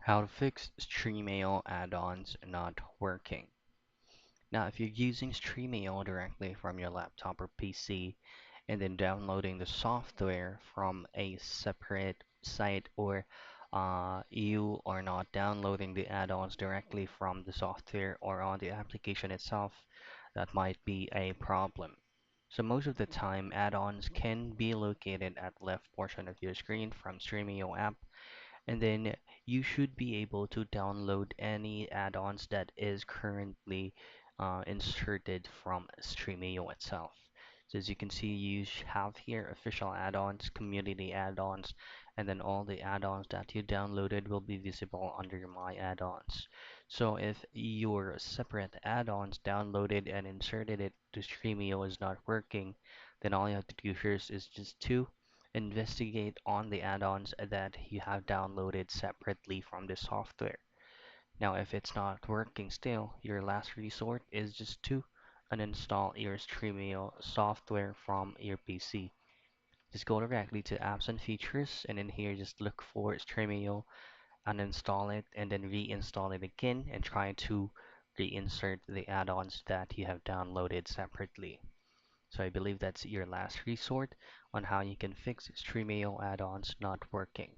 How to fix Stremio add-ons not working. Now, if you're using Stremio directly from your laptop or PC and then downloading the software from a separate site, or you are not downloading the add-ons directly from the software or on the application itself, that might be a problem. So most of the time, add-ons can be located at the left portion of your screen from Stremio app, and then you should be able to download any add-ons that is currently inserted from Stremio itself. So as you can see, you have here official add-ons, community add-ons, and then all the add-ons that you downloaded will be visible under my add-ons. So if your separate add-ons downloaded and inserted it to Stremio is not working, then all you have to do first is just to investigate on the add-ons that you have downloaded separately from the software. Now, if it's not working still, your last resort is just to uninstall your Stremio software from your PC. Just go directly to apps and features, and in here just look for Stremio, uninstall it, and then reinstall it again and try to reinsert the add-ons that you have downloaded separately. So I believe that's your last resort on how you can fix Stremio add-ons not working.